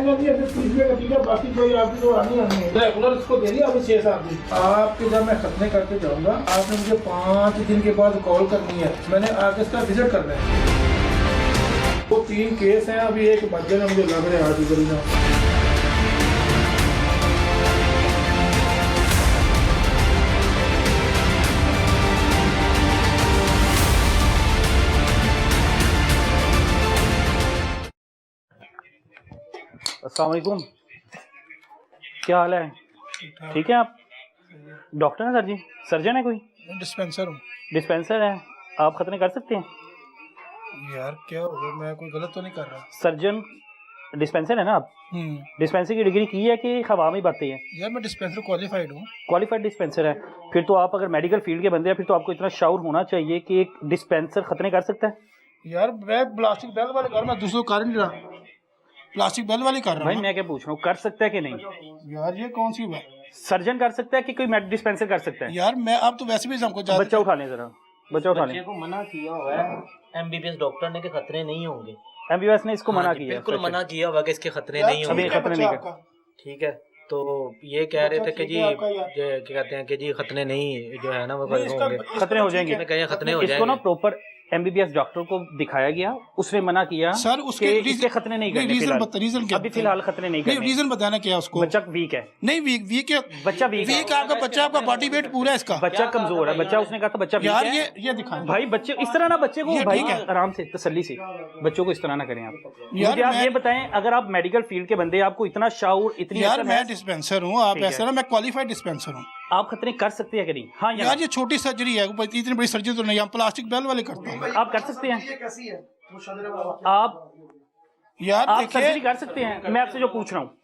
महंगा नहीं है, सिर्फ 30 रुपये का टीका, बाकी कोई आपकी तो आनी है रेगुलर इसको दे दिया अभी 6-7 दिन। आपके जब मैं खतने करके जाऊंगा आपने मुझे 5 दिन के बाद कॉल करनी है, मैंने आगे इसका विजिट करना है। वो 3 केस हैं, अभी एक बच्चे ने मुझे लग रहे हाथ उगली ना। अस्सलाम वालेकुम, क्या हाल है? ठीक है आप? डॉक्टर हैं सर जी? सर्जन है कोई? डिस्पेंसर हूँ। डिस्पेंसर है, आप खतने कर सकते हैं? यार क्या हो गया, मैं कोई गलत तो नहीं कर रहा? सर्जन डिस्पेंसर है ना आप? डिस्पेंसर की डिग्री की है कि हवा में बातें हैं? यार मैं डिस्पेंसर क्वालिफाइड हूँ। क्वालिफाइड डिस्पेंसर है, फिर तो आप अगर मेडिकल फील्ड के बंदे हैं फिर तो आपको इतना शाउर होना चाहिए कि एक डिस्पेंसर खतने कर सकता है। यार मैं प्लास्टिक बैग वाले कर, मैं दूसरों कर नहीं रहा, प्लास्टिक बैग वाली कर रहा भाई हूँ। मैं क्या पूछ रहा हूँ, कर सकता है कि नहीं? यार ये कौन सी बात? सर्जन कर सकता है कि कोई डिस्पेंसर कर सकता है? यार मैं अब तो वैसे भी हमको बच्चा उठा लें जरा, बच्चा उठा लें। बच्चे को मना किया हुआ है एमबीबीएस डॉक्टर ने कि खतरे नहीं होंगे। एमबीबीएस ने इसको मना किया? बिल्कुल मना किया हुआ कि इसके खतरे नहीं अभी होंगे। खतरे नहीं कर। ठीक है, तो ये कह रहे थे कि जी आपका यार। क्या कहते हैं कि जी खतरे नहीं जो है ना वो होंगे, खतरे हो जाएंगे। मैं कहीं खतरे हो इसको ना जाएंगे। प्रॉपर एमबीबीएस डॉक्टर को दिखाया गया, उसने मना किया सर उसके कि इसके खतरे नहीं करने रीजन क्या? अभी फिलहाल खतरे नहीं करने। रीजन बताना क्या उसको? बच्चा वीक है। नहीं वीक है, बच्चा वीक है। वीक आपका बच्चा, आपका बॉडी वेट पूरा है इसका। बच्चा कमजोर है, बच्चा उसने कहा था बच्चा वीक यार है। ये दिखाएं भाई बच्चे इस तरह ना, बच्चे को ये भाई ठीक है। आराम से तसल्ली से बच्चों को इस तरह ना करें आप। यार मुझे आप मैं- ये बताएं, अगर आप मेडिकल फील्ड के बंदे, आपको इतना शाउर, इतनी यार अकल मैं है, डिस्पेंसर हूँ, आप ठीक है। ऐसा ना, मैं क्वालिफाइड डिस्पेंसर हूँ। आप खतरे कर सकते हैं कि नहीं? हाँ यार ये छोटी सर्जरी है, इतनी बड़ी सर्जरी तो नहीं, हम प्लास्टिक बैग वाले करते हैं। आप कर सकते हैं, आप यार सर्जरी देखिए, कर सकते हैं। मैं आपसे जो पूछ रहा हूँ,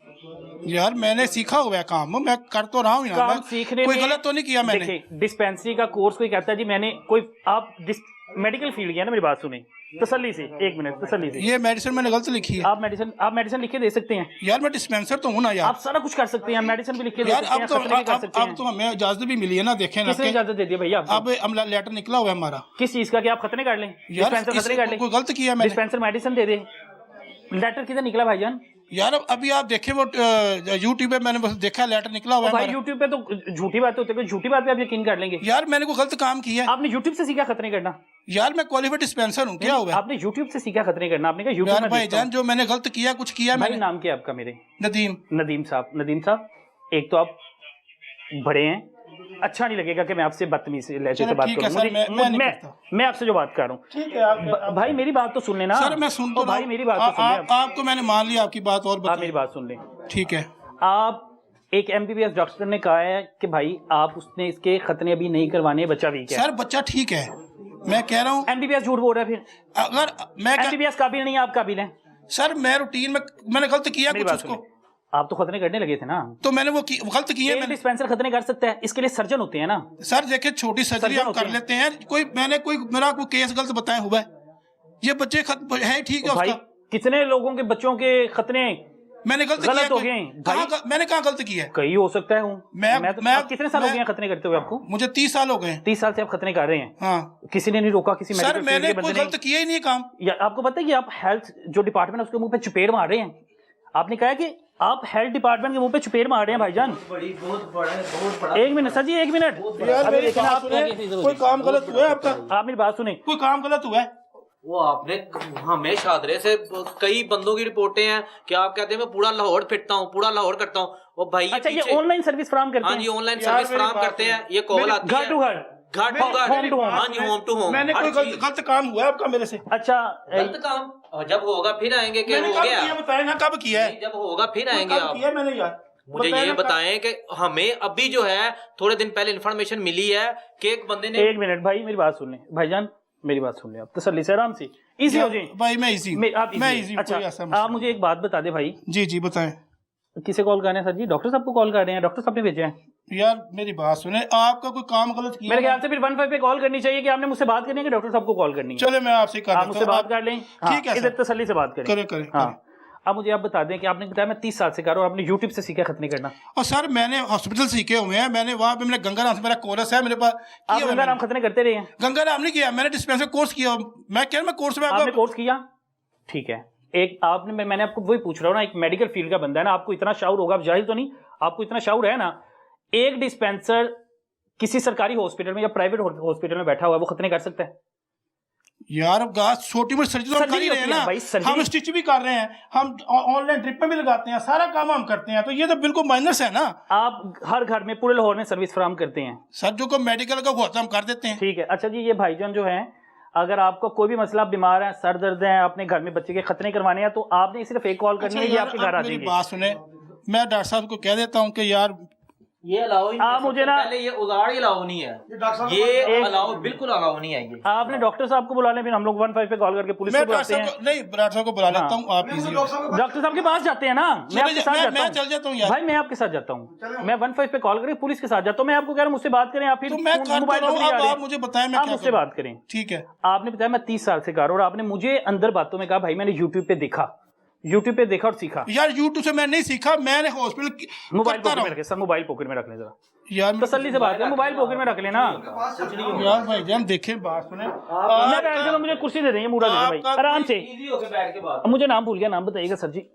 यार मैंने सीखा हुआ है काम, मैं कर तो रहा हूँ, काम सीखने कोई में- गलत तो नहीं किया मैंने। देखिए डिस्पेंसरी का कोर्स कोई कहता है जी मैंने कोई, आप मेडिकल फील्ड गया ना, मेरी बात सुने तसल्ली से, 1 मिनट तसल्ली से। ये मेडिसिन मैंने गलत लिखी है। आप मेडिसिन लिख के दे सकते हैं? यार मैं डिस्पेंसर तो हूँ ना यार। आप सारा कुछ कर सकते हैं, मेडिसिन भी लिख के दे यार सकते हैं, खतरे भी कर सकते अब हैं। तो हमें इजाजत भी मिली है ना, देखें ना। किसने इजाजत दे दी भैया आपको? अब लेटर निकला हुआ है हमारा। किस चीज का कि आप खतरे कर लें? यार डिस्पेंसर खतरे कर लें? कोई गलत किया मैंने? डिस्पेंसर मेडिसिन दे दे। लेटर किधर निकला भाईजान? यार अभी आप देखें वो यूट्यूब पे मैंने बस देखा, लेटर निकला हुआ है भाई हमारा। यूट्यूब पे तो झूठी बातें होती है, झूठी बात पे आप यकीन कर लेंगे? यार मैंने कोई गलत काम किया है? आपने यूट्यूब से सीखा खतरे करना? यार मैं क्वालिफाइड डिस्पेंसर हूँ, क्या हुआ है? आपने यूट्यूब से सीखा खतरे करना? आपने कहा यूट्यूब यार में भाई देखता हूं। जान, जो मैंने गलत किया, कुछ किया भाई मैंने। नाम क्या है आपका? मेरे नदीम। नदीम साहब, एक तो आप बड़े हैं, अच्छा नहीं लगेगा कि मैं आपसे बदतमीजी लहजे से बात ठीक है करूं। सर, मैं नहीं करता। मैं आपसे जो बात कर रहा हूँ, ठीक है आप भाई मेरी बात तो सुन लेना। सर मैं सुन तो भाई मेरी बात तो सुन ले। आपको मैंने मान लिया आपकी बात, और आप मेरी बात सुन लें। ठीक है। आप एक एमबीबीएस डॉक्टर ने कहा है कि भाई आप उसने इसके खतने अभी नहीं करवाने, बच्चा वीक है। सर बच्चा ठीक है, मैं कह रहा हूँ। एमबीबीएस झूठ बोल रहा है फिर? अगर मैं एमबीबीएस काबिल नहीं है, आप काबिल हैं? सर मैं रूटीन में मैंने गलत किया मेरी कुछ बात उसको, सुनिए, आप तो खतने करने लगे थे ना, तो मैंने वो गलत किया एक मैंने। डिस्पेंसर खतने कर सकता है, इसके लिए सर्जन होते हैं ना। सर देखिए छोटी सर्जरी सर्जन हम होते कर हैं। लेते हैं, मैंने कोई मेरा कोई केस गलत बताया हुआ है, ये बच्चे है ठीक है भाई उसका। कितने लोगों के बच्चों के खतने मैंने गलत गलत किया हो गए भाई। मैंने कहाँ गलत किया है? कई हो सकता है हूँ मैं आप कितने साल हो गए हैं खतने करते हुए आपको? मुझे 30 साल हो गए हैं। 30 साल से आप खतने कर रहे हैं? हाँ किसी ने नहीं रोका, किसी सर मेडिकल फील्ड मैंने के कोई बंदे गलत ने? किया ही नहीं काम। या आपको पता है कि आप हेल्थ जो डिपार्टमेंट है उसके मुंह पे चुपेड़ मार रहे हैं? आपने कहा कि आप हेल्थ डिपार्टमेंट के मुंह पे चुपेड़ मार रहे हैं भाईजान। बहुत बड़ा 1 मिनट सर जी, 1 मिनट। यार अभी मेरी लेकिन बात आप सुने, कोई काम गलत हुआ है आपका? आप मेरी बात सुने, कोई काम गलत हुआ है? वो आपने हमें शादरे से कई बंदों की रिपोर्टें हैं कि आप कहते हैं मैं पूरा लाहौर फिरता हूँ, पूरा लाहौर करता हूँ। वो भाई अच्छा ये पीछे- ऑनलाइन सर्विस फराहम करते हाँ हैं? जी ऑनलाइन यार सर्विस मेरी फराहम बात करते सुनो। हैं, ये कॉल आती है घर टू घर, घर टू घर, home to home। हाँ जी होम टू होम। मैंने कोई गलत काम हुआ है आपका मेरे से? अच्छा गलत काम और जब होगा फिर आएंगे कि मैंने हो कब गया। किया बताया ना, कब किया है? जब होगा फिर आएंगे कब आप। किया मैंने यार? मुझे ये बताएं कि हमें अभी जो है थोड़े दिन पहले इन्फॉर्मेशन मिली है कि एक बंदे ने 1 मिनट भाई मेरी बात सुन ले भाईजान, मेरी बात सुन ले आप तसल्ली से, आराम से, इजी हो जाए भाई मैं इजी हूँ, आप मैं easy इजी हैं। हूँ, कोई ऐसा अच्छा मसला आप मुझे एक बात बता दे भाई। जी जी बताएं। किसे कॉल कर रहे हैं सर जी? डॉक्टर साहब को कॉल कर रहे हैं, डॉक्टर साहब ने भेजे हैं। यार मेरी बात सुने, आपका कोई काम गलत किया मेरे ना? ख्याल से फिर 15 पे कॉल करनी चाहिए कि आपने मुझसे बात करनी है कि डॉक्टर साहब को कॉल करनी है। चले मैं आपसे कर आप लेता मुझसे हूँ, बात कर लें, ठीक है इधर सर। तसल्ली से बात करें। करें हाँ अब मुझे आप बता दें कि आपने बताया मैं 30 साल से कर रहा हूँ, आपने यूट्यूब से सीखा खतने करना? और सर मैंने हॉस्पिटल सीखे हुए हैं, मैंने वहाँ पे मैंने गंगाराम से मेरा कोर्स है मेरे पास, आप किया हुआ गंगाराम खतने करते रहे हैं? गंगाराम नहीं किया मैंने, डिस्पेंसर कोर्स किया। मैं कह रहा मैं कोर्स में आपने आपका कोर्स किया, ठीक है। एक आपने मैंने आपको वही पूछ रहा हूँ ना, एक मेडिकल फील्ड का बंदा है ना, आपको इतना शाउर होगा, आप जाहिल तो नहीं, आपको इतना शाउर है ना, एक डिस्पेंसर किसी सरकारी हॉस्पिटल में या प्राइवेट हॉस्पिटल में बैठा हुआ है, वो खतने कर सकता है? यार अब गाछ छोटी मोटी सर्जरी तो हम कर ही रहे हैं ना भाई, हम स्टिच भी कर रहे हैं, हम ऑनलाइन ड्रिप में भी लगाते हैं, सारा काम हम करते हैं, तो ये तो बिल्कुल माइनस है ना। आप हर घर में पूरे लाहौर में सर्विस फराहम करते हैं? सर जो को मेडिकल का होता है हम कर देते हैं। ठीक है, अच्छा जी, ये भाईजान जो है, अगर आपको कोई भी मसला, बीमार है, सर दर्द है, अपने घर में बच्चे के खतने करवाने हैं, तो आपने सिर्फ एक कॉल करनी है, ये आपके घर आ जाएंगे। बात सुने, मैं डॉक्टर साहब को कह देता हूँ कि यार ये अलाउ ही आप मुझे ना, पहले ये उजाड़ ही अलाउ नहीं है, ये अलाउ बिल्कुल अलाउ नहीं है। ये आपने डॉक्टर साहब को बुला लें, फिर हम लोग 15 पे कॉल करके पुलिस को बुलाते हैं। नहीं, डॉक्टर साहब को बुला लेता हूँ, आप इजी हो। डॉक्टर साहब के पास जाते हैं ना, मैं आपके साथ जाता हूँ। चल जाता हूँ यार भाई, मैं आपके साथ जाता हूँ, मैं 15 पे कॉल करके पुलिस के साथ जाता हूँ। मैं आपको कह रहा हूँ मुझसे बात करें, आप फिर मैं करता रहा हूँ, आप मुझे बताएं मैं आप क्या मुझसे बात करें। ठीक है, आपने बताया मैं 30 साल से कर रहा हूँ, और आपने मुझे अंदर बातों में कहा भाई मैंने यूट्यूब पे देखा, यूट्यूब पे देखा और सीखा। यार यूट्यूब से मैं नहीं सीखा, मैंने हॉस्पिटल मोबाइल पॉकेट में रखे सर, मोबाइल पॉकेट में रख लें जरा, यार तसल्ली से बात करें, मोबाइल पॉकेट में रख लेना। यार भाई हम देखें, बात सुने, मैं बैठ के, मुझे कुर्सी दे देंगे, मूड़ा दे दें भाई, आराम से। इजी होके बैठ के बात। मुझे नाम भूल गया, नाम बताइएगा सर जी।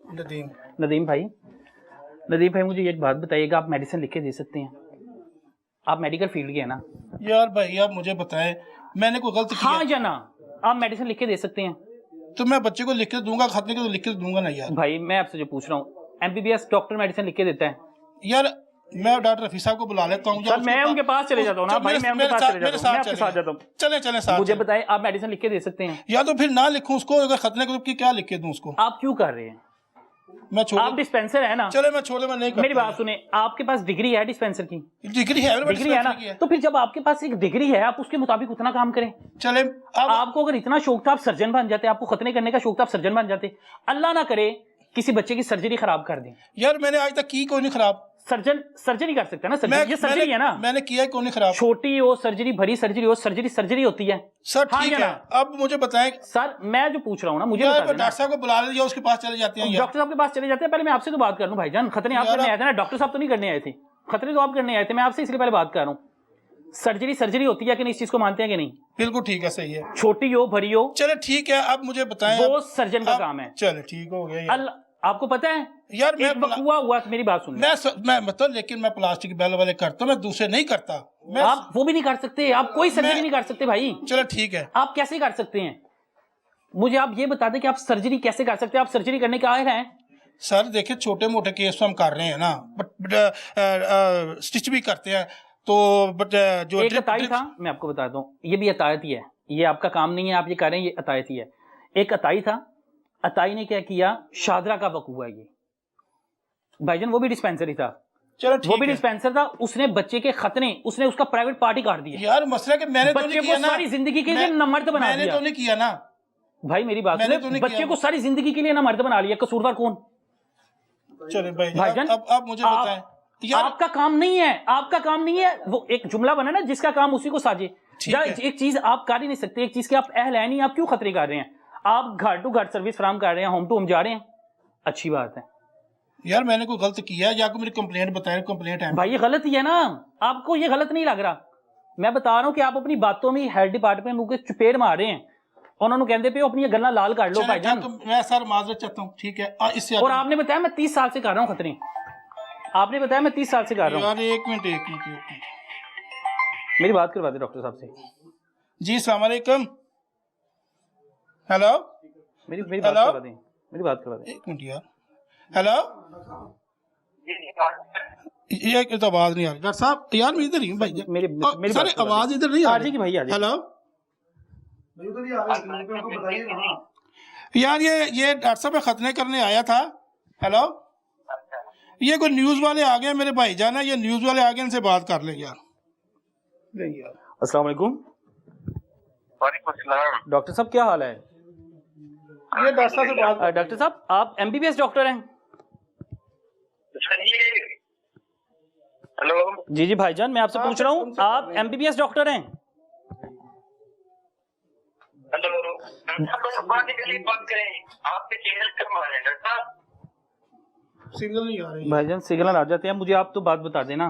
नदीम भाई, नदीम भाई मुझे एक बात बताइएगा, आप मेडिसिन लिख के दे सकते हैं? आप मेडिकल फील्ड के हैं ना? यार भाई आप मुझे बताएं, मैंने कोई गलती की? हाँ या ना? आप मेडिसिन लिख के दे सकते हैं? तो मैं बच्चे को लिख के दूंगा, खतने को तो लिख के दूंगा ना यार। भाई मैं आपसे जो पूछ रहा हूँ, एमबीबीएस डॉक्टर मेडिसिन लिख के देता है? यार मैं डॉक्टर रफी साहब को बुला लेता हूँ। सर मैं उनके पास चले जाता हूँ ना भाई, मैं उनके पास चले जाता हूँ, मैं आपके साथ जाता हूँ। चले साथ। मुझे बताएं, आप मेडिसिन लिख के दे सकते हैं? या तो फिर ना लिखूं उसको, अगर खतने को क्या लिख के दूं उसको? आप क्यों कर रहे हैं? मैं छोड़, आप डिस्पेंसर है ना? चले मैं छोड़ दे, मैं नहीं करता। मेरी बात सुने, आपके पास डिग्री है डिस्पेंसर की? डिग्री है, डिग्री है ना? तो फिर जब आपके पास एक डिग्री है, आप उसके मुताबिक उतना काम करें। चले आपको अगर इतना शौक था आप सर्जन बन जाते, आपको खतने करने का शौक था आप सर्जन बन जाते। अल्लाह ना करे किसी बच्चे की सर्जरी खराब कर दें। यार मैंने आज तक की कोई नहीं खराब। सर्जरी कर सकते हैं ना, सर्जरी ये सर्जरी है ना? मैंने किया कोई नहीं खराब। छोटी हो सर्जरी, भरी सर्जरी हो, सर्जरी होती है सर। ठीक है, अब मुझे बताएं सर, मैं जो पूछ रहा हूँ ना, मुझे बता देना। डॉक्टर साहब को बुला लीजिए, उसके पास चले जाते हैं। डॉक्टर साहब के पास चले जाते हैं। पहले मैं आपसे तो बात कर लूं भाईजान, खतरे आप करने आए थे ना, डॉक्टर साहब तो नहीं करने आए थे, खतरे तो आप करने आए थे। मैं आपसे इसलिए पहले बात कर रहा हूँ, सर्जरी होती है कि नहीं, इस चीज को मानते हैं कि नहीं? बिल्कुल ठीक है, सही है। छोटी हो भरी हो, चले ठीक है, अब मुझे बताएं, वो सर्जन का काम है। चले ठीक हो गया। आपको पता है यार, एक बकुआ हुआ, मेरी बात सुन, मैं मतलब, लेकिन मैं प्लास्टिक बैल वाले करता हूँ, मैं दूसरे नहीं करता। आप वो भी नहीं कर सकते, आप कोई सर्जरी नहीं कर सकते भाई। चलो ठीक है, आप कैसे कर सकते हैं? मुझे आप ये बता दें कि आप सर्जरी कैसे कर सकते हैं? आप सर्जरी करने के आए हैं? सर देखिए, छोटे मोटे केस तो हम कर रहे हैं ना, बट स्टिच भी करते हैं, तो बट जो एक अताई था, मैं आपको बताता हूँ, ये भी अतायत ही है, ये आपका काम नहीं है, आप ये कह रहे हैं, ये अतायत ही है। एक अताई था, अताई ने क्या किया, शादरा का वकूआ है ये भाईजान, वो भी डिस्पेंसरी था। चलो वो भी डिस्पेंसर था, उसने बच्चे के खतने, उसने उसका प्राइवेट पार्टी काट दिया। यार मसला कि मैंने तो नहीं किया ना, सारी जिंदगी के लिए ना मर्द बना दिया। मैंने तो नहीं किया ना भाई, मेरी बात सुनो, बच्चे को सारी जिंदगी के लिए ना मर्द बना लिया, कसूरवार कौन? चले भाईजान, अब मुझे बताएं, आपका काम नहीं है, आपका काम नहीं है। वो एक जुमला बना ना, जिसका काम उसी को साजे। एक चीज आप कर ही नहीं सकते, एक चीज के आप अहल है नहीं, आप क्यों खतरे कर रहे हैं? आप घर टू घर सर्विस फराहम कर रहे हैं, होम टू होम जा रहे हैं, अच्छी बात है। यार मैंने कोई गलत किया है या कोई मेरी कंप्लेंट बताए? कंप्लेंट है भाई, ये गलत ही है ना, आपको ये गलत नहीं लग रहा? मैं बता रहा हूँ कि आप अपनी बातों में हेल्थ डिपार्टमेंट मुझे चुपेड़ मार रहे हैं, उन्होंने कहते पे अपनी गला लाल कर लो भाईजान। तो मैं सर माजरत चाहता हूँ, ठीक है। इससे और आपने बताया मैं 30 साल से कर रहा हूँ खतरे, आपने बताया मैं 30 साल से कर रहा हूँ। यार एक मिनट, मेरी बात करवा दे डॉक्टर साहब से। जी अस्सलाम वालेकुम। हेलो, मेरी बात करवा दें, मेरी बात करवा दें। एक मिनट यार, हेलो, ये तो आवाज नहीं आ रही डॉक्टर साहब। यार मैं इधर ही हूँ भाई, मेरी सर आवाज इधर नहीं आ रही भाई। हेलो, यार ये डॉक्टर साहब खतने करने आया था। हेलो, ये कोई न्यूज वाले आ गए, मेरे भाई जाना, ये न्यूज वाले आ गए, इनसे बात कर ले यार। अस्सलाम वालेकुम। वालेकुम सलाम। डॉक्टर साहब क्या हाल है? ये डॉक्टर साहब से बात। डॉक्टर साहब आप एमबीबीएस डॉक्टर हैं? हेलो जी जी भाईजान, मैं आपसे पूछ रहा हूँ, आप एमबीबीएस डॉक्टर हैं? हेलो, बात करें, आपके चैनल कब आ रहे हैं डॉक्टर? सिग्नल नहीं आ रही भाईजान, सिग्नल आ जाते हैं, मुझे आप तो बात बता देना,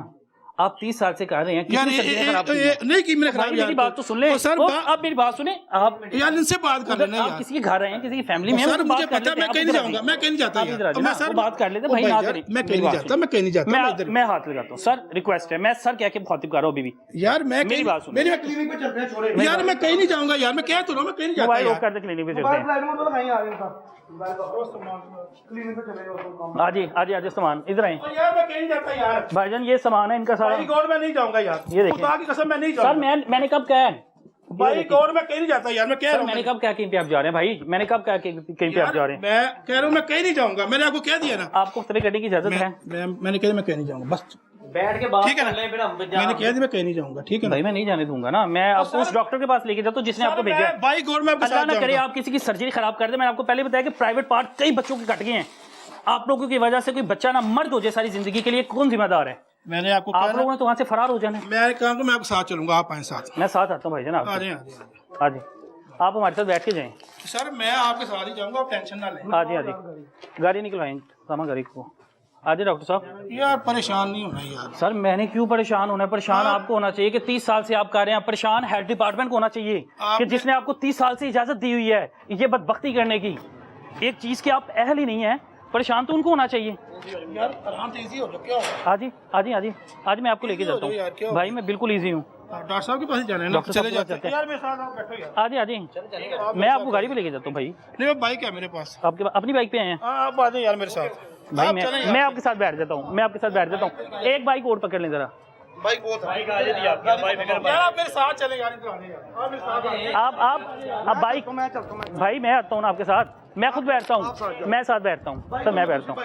आप 30 साल से कर रहे हैं, यार कितनी सब्जियां खराब की हैं? नहीं की मैंने भाई खराब यार। मेरी बात तो सुन ले। ओ सर, आप मेरी बात सुने। आप यार इनसे बात कर लेना आप यार। किसी के घर आए हैं, किसी की फैमिली में, सर मुझे पता, मैं कहीं नहीं जाऊंगा, मैं कहीं नहीं जाता यार। मैं सर बात कर लेते भाई, ना करें। मैं कहीं नहीं जाता, मैं कहीं नहीं जाता। मैं हाथ लगाता हूँ सर, रिक्वेस्ट है, मैं सर कह के मुखातिब कर रहा हूँ अभी भी। यार मैं मेरी बात सुनो। मेरी क्लिनिक पे चलते हैं, छोड़े यार, मैं कहीं नहीं जाऊंगा यार, मैं कह तो रहा हूं मैं कहीं नहीं जाता मोबाइल यार। ऑफ कर दे, क्लिनिक पे चलते हैं। आज ही सामान इधर आए। यार मैं कहीं नहीं जाता यार। भाईजान ये सामान है इनका सारा। भाई गॉड मैं नहीं जाऊंगा यार, ये देखिए। खुदा की कसम मैं नहीं सर जाऊंगा। मैंने कब कहा है? भाई गॉड मैं कहीं नहीं जाता यार, मैं कह रहा सर हूं। मैंने कब कहा कहीं पे आप जा रहे हैं भाई? मैंने कब कहा कि कहीं पे आप जा रहे हैं? मैं कह रहा हूं मैं कहीं नहीं जाऊंगा, मैंने आपको कह दिया ना। आपको तरह करने की इजाजत है? मैंने कहा मैं कहीं नहीं जाऊंगा, बस बैठ के बात ठीक है ना। कर ले, फिर हम मैंने कह दिया मैं कहीं नहीं जाऊंगा, ठीक है ना भाई मैं नहीं जाने दूंगा ना। मैं आपको उस डॉक्टर के पास लेके जाता हूँ जिसने आपको भेजा है। भाई गॉड मैं आपके अल्लाह साथ ना करे जाऊंगा। आप किसी की सर्जरी खराब कर दे। मैंने आपको पहले बताया कि प्राइवेट पार्ट कई बच्चों के कट गए हैं। आप लोगों की वजह से कोई बच्चा ना मर्द हो जाए सारी जिंदगी के लिए, कौन जिम्मेदार है? मैंने आपको आप कहा लोगों ने तो वहां से फरार हो जाना है। मैं कहा मैं आपके साथ चलूंगा, आप आए साथ। मैं साथ आता हूँ भाईजान, आ आप जाए आ जाए, आप हमारे साथ बैठ के जाएं। सर मैं आपके साथ ही जाऊंगा, आप टेंशन ना लें। आ जाए, गाड़ी निकलवाएं सामा गाड़ी को। आ जाए डॉक्टर साहब। यार परेशान नहीं होना यार। सर मैंने क्यों परेशान होना है? परेशान आपको होना चाहिए कि 30 साल से आप कर रहे हैं। परेशान हेल्थ डिपार्टमेंट को होना चाहिए कि जिसने आपको 30 साल से इजाजत दी हुई है ये बदबख्ती करने की। एक चीज के आप अहल ही नहीं है, परेशान तो उनको होना चाहिए। यार आराम से इजी हो जाओ, क्या होगा? आज मैं आपको लेके जाता हूँ भाई, मैं बिल्कुल ईजी हूँ। डॉक्टर साहब के पास ही जाना है ना, डॉक्टर चले साहब के पास जाते हैं। जाते हैं। यार मेरे साथ आप बैठो यार। आ जाए, मैं आपको गाड़ी पे लेके जाता हूँ भाई। नहीं मैं बाइक है मेरे पास। आपके अपनी बाइक पे आए हैं आप आ जाए यार मेरे साथ। भाई? आप चलें यार। मैं आपके साथ बैठ जाता हूँ, एक बाइक और पकड़ लें जरा। बाइक बहुत है। यार आप मेरे साथ चले यार, इधर आने यार। आप मेरे साथ आइए। आप बाइक भाई मैं आता हूँ ना आपके साथ, मैं खुद बैठता हूँ, मैं साथ बैठता हूँ सर, मैं बैठता हूँ।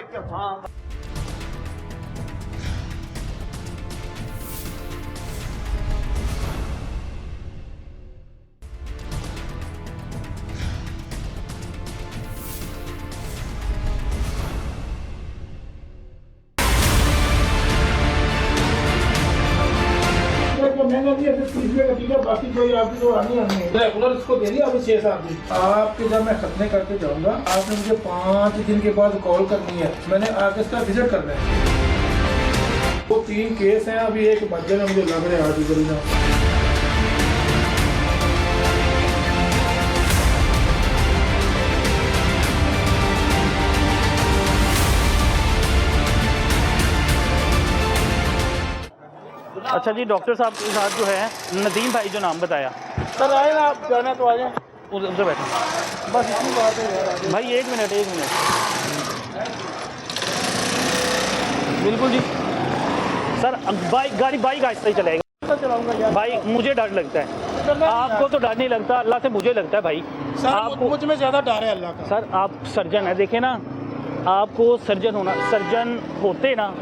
मैंने भी अभी 30 में कटी है, बाकी कोई आपकी तो आनी है। रेगुलर इसको दे दिया अभी 6-7 दिन। आपके जब मैं खतने करके जाऊंगा, आपने मुझे 5 दिन के बाद कॉल करनी है। मैंने आगे इसका विजिट करना है। वो 3 केस हैं, अभी एक बच्चे में मुझे लग रहा है आज इधर ना। अच्छा जी, डॉक्टर साहब के साथ जो है नदीम भाई जो नाम बताया। सर आए ना आप, जाना तो आ जाए, उधर बैठो बस इतनी बात है यार। भाई। एक मिनट बिल्कुल जी सर, बाइक आहिस्ता ही चलेगा चलाऊंगा यार भाई। मुझे डर लगता है, आपको तो डर नहीं लगता, अल्लाह से मुझे लगता है भाई। सर। आपको मुझ में ज्यादा डर है अल्लाह का। सर आप सर्जन है, देखे ना, आपको सर्जन होते ना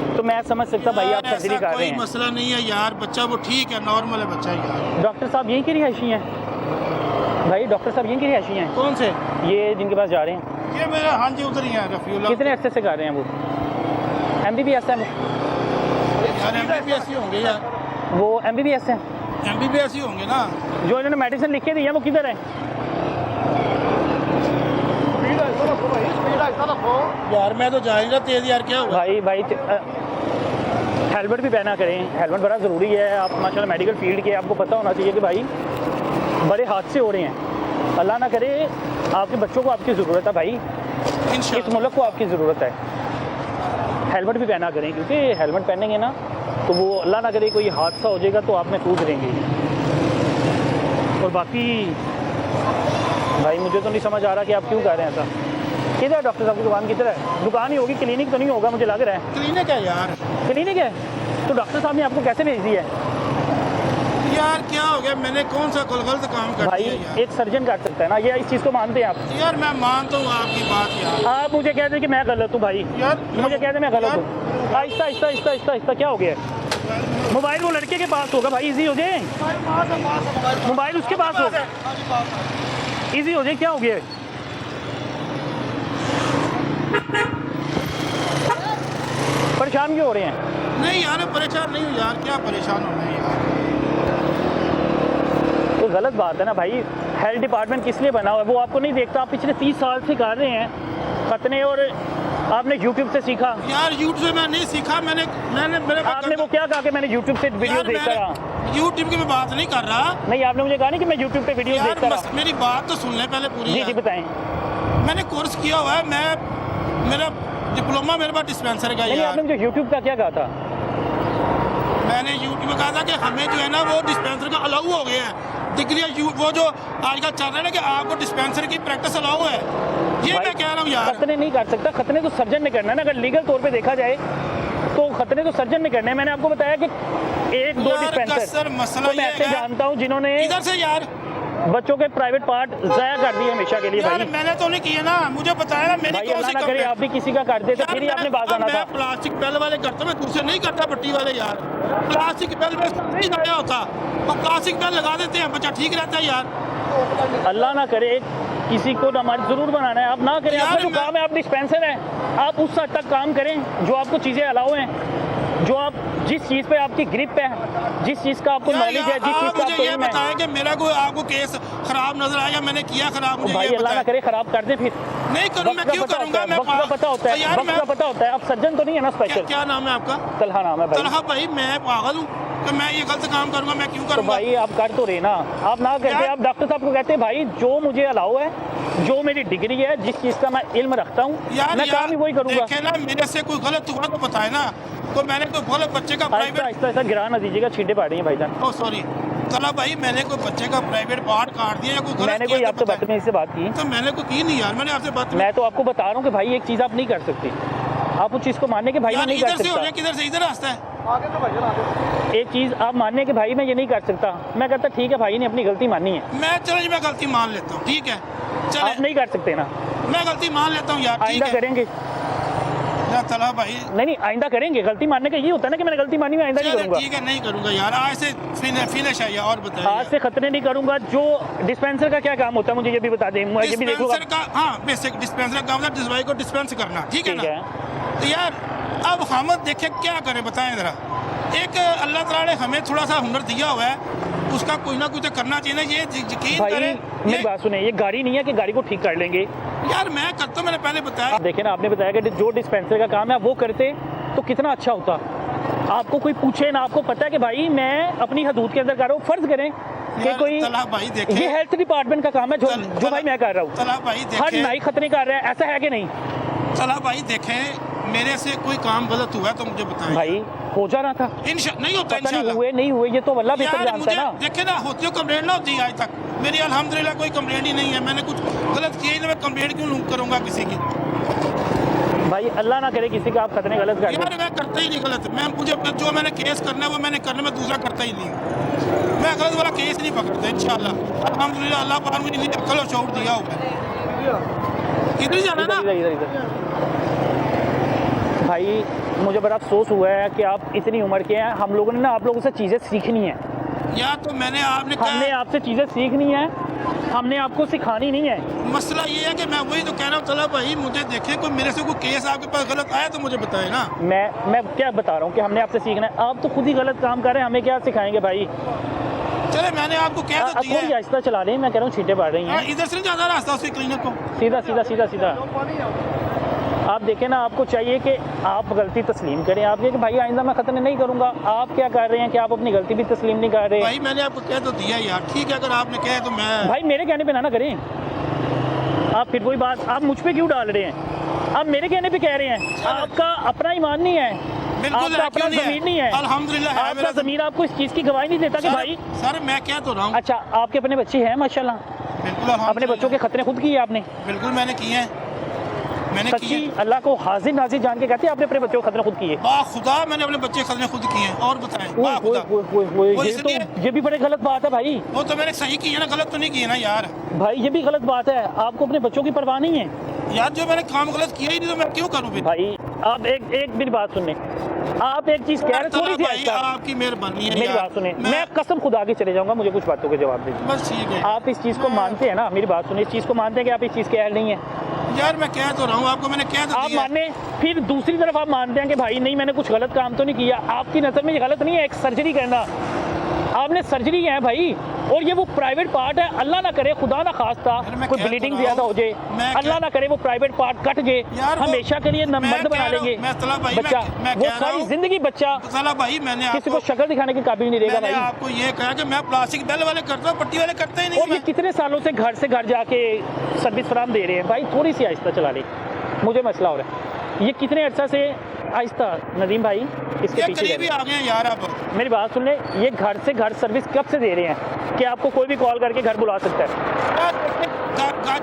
तो मैं समझ सकता भाई आप सर्जरी कर रहे कोई हैं। मसला नहीं है यार, बच्चा वो ठीक है, नॉर्मल है बच्चा यार। डॉक्टर साहब यहीं की रिहायशी हैं भाई? डॉक्टर साहब यहीं की रिहायशी हैं? कौन से? ये जिनके पास जा रहे हैं? ये मेरा, हाँ जी उधर ही है रफीउल्लाह। कितने अर्से से कर रहे हैं वो? MBBS है यार MBBS ही होंगे यार, वो MBBS है MBBS ही होंगे ना। जो इन्होंने मेडिसिन लिख के दी है वो किधर है? यार मैं तो जा नहीं रहा तेज यार, क्या हुआ? भाई हेलमेट भी पहना करें, हेलमेट बड़ा ज़रूरी है। आप माशाल्लाह मेडिकल फील्ड के, आपको पता होना चाहिए कि भाई बड़े हादसे हो रहे हैं। अल्लाह ना करे, आपके बच्चों को आपकी ज़रूरत है भाई, इस मुल्क को आपकी ज़रूरत है। हेलमेट भी पहना करें, क्योंकि हेलमेट पहनेंगे ना तो वो अल्लाह ना करे कोई हादसा हो जाएगा तो आप महफूज रहेंगे। और बाकी भाई मुझे तो नहीं समझ आ रहा कि आप क्यों कह रहे हैं ऐसा। किधर है डॉक्टर साहब की दुकान? किधर है? दुकान ही होगी, क्लिनिक तो नहीं होगा मुझे लग रहा है। क्लिनिक है यार। क्लिनिक है तो डॉक्टर साहब ने आपको कैसे भेज दिया है? यार क्या हो गया, मैंने कौन सा गलत काम कर भाई दिया यार? एक सर्जन कर सकता है ना, ये इस चीज़ को मानते हैं आप? यार मैं मानता हूँ आपकी बात यार। आप मुझे कहते हैं कि मैं गलत हूँ भाई, यार मुझे कहते हैं मैं गलत हूँ। आहिस्ता आहिस्ता आहिस्ता आहिस्ता आहिस्ता क्या हो गया है? मोबाइल वो लड़के के पास होगा भाई, इजी हो जाए। मोबाइल उसके पास होगा, इजी हो जाए। क्या हो गया है? परेशान क्यों हो रहे हैं? नहीं यार परेशान नहीं हूँ यार, क्या परेशान होना है यार? तो गलत बात है ना भाई। हेल्थ डिपार्टमेंट किस लिए बना हुआ है? वो आपको नहीं देखता। आप पिछले 30 साल से कर रहे हैं खतने, और आपने YouTube से सीखा? यार यूट्यूब से मैं नहीं सीखा, मैंने मेरे आपने वो क्या कहा कि मैंने YouTube से वीडियो देखता रहा? यूट्यूब की मैं बात नहीं कर रहा नहीं, आपने मुझे कहा नहीं कि मैं YouTube पे वीडियो यार, देखता रहा। मेरी बात तो सुन ले पहले पूरी। जी जी बताएं। मैंने कोर्स किया हुआ है, मेरा डिप्लोमा मेरे पास डिस्पेंसर का। नहीं, यार आपने मुझे YouTube का क्या कहा था? मैंने यूट्यूब में कहा था कि हमें जो है ना वो डिस्पेंसर का अलाउ हो गया है, डिग्री वो जो आजकल चल रहा है ना कि आपको डिस्पेंसर की प्रैक्टिस अलाउ है, ये मैं कह रहा हूँ यार। खतने नहीं कर सकता, खतने तो सर्जन ने करना है ना। अगर लीगल तौर पे देखा जाए तो खतने तो सर्जन ने करने हैं। मैंने आपको बताया कि एक दो डिस्पेंसर सर मसला तो मैं ये ऐसे है, जानता हूँ जिन्होंने इधर से यार बच्चों के प्राइवेट पार्ट जाया कर दिए हमेशा के लिए। यार भाई मैंने तो नहीं किया ना, मुझे बताया ना मेरी भाई कौन अल्लाह सी ना करे कंप्लेंट। आप भी किसी का कर देते, फिर ही आपने बात आना था। मैं प्लास्टिक बेल वाले करता हूं, मैं दूसरे नहीं करता पट्टी वाले यार। प्लास्टिक बेल में नहीं लगाया होता, तो प्लास्टिक बेल लगा देते हैं, बच्चा ठीक रहता है यार। अल्लाह ना करे किसी को हमारी जरूर बनाना है, आप ना करें। यार आपका जो मैं- काम है, आप डिस्पेंसर हैं, आप उस हद तक काम करें जो आपको चीज़ें अलाउ हैं, जो आप जिस चीज़ पे आपकी ग्रिप है, जिस चीज़ का आपको नॉलेज है, जिस चीज़ का मुझे आपको ये इल्म है। बताएं कि मेरा कोई आपको केस खराब नजर आया, मैंने किया खराब, मुझे भाई ये अल्लाह ना बताएं। करे खराब कर दे फिर। नहीं करूँ मैं, वक्त का क्यों पता करूँगा होता मैं? है, वक्त का पता होता है, यार वक्त का पता होता है। आप सर्जन तो नहीं है ना स्पेशल? क्या नाम है आपका? तलहा नाम है भाई। तलहा भाई, मैं पागल हूँ कि मैं ये गलत काम करूँगा, मैं क्यों तो करूँगा? भाई आप कर तो रहे ना, आप ना करते। यार- आप डॉक्टर साहब को कहते भाई जो मुझे अलाउ है, जो मेरी डिग्री है, जिस चीज़ का मैं इल्म रखता हूँ, मैं काम ही वही करूँगा। देखे ना, मेरे से कोई गलत हुआ तो बताए ना, तो मैंने कोई गलत बच्चे का आहिस्ता प्राइवेट, आहिस्ता आहिस्ता गिरा ना दीजिएगा, छींटे पड़ रही हैं भाईजान। ओ सॉरी तला भाई, मैंने कोई बच्चे का प्राइवेट पार्ट काट दिया या कोई गलत मैंने किया कोई तो आपसे बताएं। बदतमीजी से बात की? तो मैंने कोई की नहीं यार, मैंने आपसे बात मैं तो आपको बता रहा हूँ कि भाई एक चीज़ आप नहीं कर सकते, आप उस चीज़ को मानने के भाई मैं यार नहीं इधर कर से हो सकता। जाए, किधर से इधर रास्ता है। एक चीज़ आप मानने के भाई मैं ये नहीं कर सकता। मैं कहता ठीक है, भाई ने अपनी गलती मानी है, मैं चलो जी, मैं गलती मान लेता हूँ, ठीक है आप चले, नहीं कर सकते ना। मैं गलती मान लेता हूँ यार, ठीक आइंदा है करेंगे? यार तला भाई, नहीं आइंदा करेंगे। गलती मानने का ये होता है ना कि मैंने गलती मानी, मैं आइंदा नहीं चलो करूँगा। ठीक है, नहीं करूँगा यार, आज से फिनिश है यार। और आज बताइए से खतरे नहीं करूंगा। जो डिस्पेंसर का क्या काम होता है मुझे ये भी बता दें, मुझे ये भी देखो। डिस्पेंसर का, हाँ बेसिक डिस्पेंसर का मतलब डिस्वाई को डिस्पेंस करना, ठीक है ठीक ना? है। तो यार अब हम देखें क्या करें, बताएं जरा। एक अल्लाह ताला ने हमें थोड़ा सा हुनर दिया हुआ है, उसका कोई ना कोई तो करना चाहिए ना, ये यकीन भाई करें। मेरी बात सुने, ये गाड़ी नहीं है कि गाड़ी को ठीक कर लेंगे। यार मैं करता हूं, मैंने पहले बताया। आप देखें ना, आपने बताया कि जो डिस्पेंसर का काम है वो करते तो कितना अच्छा होता। आपको कोई पूछे ना, आपको पता है कि भाई मैं अपनी हदूद के अंदर कर रहा हूँ। फर्ज करें कि यार, कोई, तला भाई देखें, ये हेल्थ डिपार्टमेंट का काम है जो जो भाई मैं कर रहा हूँ। तला भाई हर देखें, नाई खतरे कर रहा है, ऐसा है कि नहीं? तला भाई देखें, मेरे से कोई काम गलत हुआ है तो मुझे बताएं। भाई हो जा रहा था, नहीं होता पता नहीं इंशाल्लाह। हुए नहीं हुए, ये तो अल्लाह बेहतर यार जानता मुझे है ना। देखे ना, होती हो कंप्लेंट ना होती आज तक मेरी, अल्हम्दुलिल्लाह कोई कंप्लेंट ही नहीं है। मैंने कुछ गलत किया ही नहीं, मैं कंप्लेंट क्यों करूंगा किसी की? भाई अल्लाह ना करे किसी का आप खतरे गलत कर यार मैं करता ही नहीं गलत, मैं मुझे जो मैंने केस करना है वो मैंने करना, मैं दूसरा करता ही नहीं। मैं गलत वाला केस नहीं पकड़ता इंशाल्लाह। अल्हम्दुलिल्लाह अल्लाह पाक मुझे इतनी अक्ल और शऊर दिया हुआ है। इधर ही जाना है ना। इधर भाई मुझे बड़ा अफसोस हुआ है कि आप इतनी उम्र के हैं। हम लोगों ने ना आप लोगों से चीज़ें सीखनी है। यार तो मैंने आपने हमने कहा, आपसे चीज़ें सीखनी है, हमने आपको सिखानी नहीं है। मसला ये है कि मैं वही तो कह रहा हूँ, चला भाई मुझे देखे कोई मेरे से कोई केस आपके पास गलत आया तो मुझे बताए ना। मैं क्या बता रहा हूँ कि हमने आपसे सीखना है। आप तो खुद ही गलत काम कर रहे हैं, हमें क्या सिखाएंगे भाई? चले मैंने आपको कह तो दिया थोड़ी है। आहिस्ता चला रहे हैं, मैं कह रहा हूँ छींटे पड़ रही हाँ, हैं। इधर से नहीं जाना रास्ता उसकी क्लिनिक को। सीधा सीधा सीधा सीधा आप देखें ना, आपको चाहिए कि आप गलती तस्लीम करें। आप ये कि भाई आइंदा मैं खतरे नहीं करूँगा। आप क्या कर रहे हैं कि आप अपनी गलती भी तस्लीम नहीं कर रहे। भाई मैंने आपको कह तो दिया यार, ठीक है अगर आपने कहा तो मैं, भाई मेरे कहने पे ना करें। आप फिर वही बात आप मुझ पे क्यों डाल रहे हैं? आप मेरे कहने पे कह रहे हैं। आपका अपना ईमान नहीं है, बिल्कुल आपका अपना ज़मीर नहीं है। अल्हम्दुलिल्लाह है आपका मेरा ज़मीर आपको इस चीज़ की गवाही नहीं देता कि भाई। सर मैं क्या तो रहा हूँ, अच्छा आपके अपने बच्चे हैं माशाल्लाह, बिल्कुल अपने बच्चों के खतरे खुद किए आपने? बिल्कुल मैंने किए हैं, मैंने सच्ची किए। अल्लाह को हाजिर नाजिर जान के कहते हैं आपने अपने बच्चों के खतरे खुद किए। वाह खुदा, मैंने अपने बच्चे खतरे खुद किए हैं। और बताएं, ओए, वाह खुदा, ओए, ओए, ओए, वो ये इसलिए- तो ये भी बड़ी गलत बात है भाई। वो तो मैंने सही किए ना, गलत तो नहीं किए ना यार। भाई ये भी गलत बात है, आपको अपने बच्चों की परवाह नहीं है। यार जो मैंने काम गलत किया ही नहीं तो मैं क्यों करूँ फिर? भाई आप एक मेरी बात सुनने, आप एक चीज कह रहे थोड़ी सी भाई आहिस्ता। आपकी मेहरबानी है मेरी यार। बात सुने, मैं कसम खुदा के चले जाऊंगा, मुझे कुछ बातों के जवाब दीजिए। बस ठीक है आप इस चीज को मानते हैं ना? मेरी बात सुनिए, इस चीज को मानते हैं कि आप इस चीज के अहल नहीं है? यार, मैं कह तो रहा हूँ आपको, मैंने कह तो आप दिया। माने, फिर दूसरी तरफ आप मानते हैं कि भाई नहीं मैंने कुछ गलत काम तो नहीं किया। आपकी नजर में ये गलत नहीं है एक सर्जरी करना? आपने सर्जरी है भाई, और ये वो प्राइवेट पार्ट है, अल्लाह ना करे खुदा ना खास्ता कोई ब्लीडिंग ज्यादा हो जाए, अल्लाह ना करे वो प्राइवेट पार्ट कट जाए, हमेशा के लिए मर्द बना लेंगे बच्चा, वो सारी जिंदगी बच्चा भाई मैंने किसी को शक्ल दिखाने के काबिल नहीं रहेगा भाई। आपको ये कहा कि मैं प्लास्टिक बेल वाले करता हूँ, पट्टी वाले करते ही नहीं। और ये कितने सालों से घर से घर जाके सर्विस फराम दे रहे हैं भाई, थोड़ी सी आहिस्ता चला ले, मुझे मसला हो रहा है। ये कितने अर्सा से आहिस्ता नदीम भाई इसके पीछे करीबी आ गए हैं यार। अब मेरी बात सुन ले, ये घर से घर सर्विस कब से दे रहे हैं कि आपको कोई भी कॉल करके घर बुला सकता है?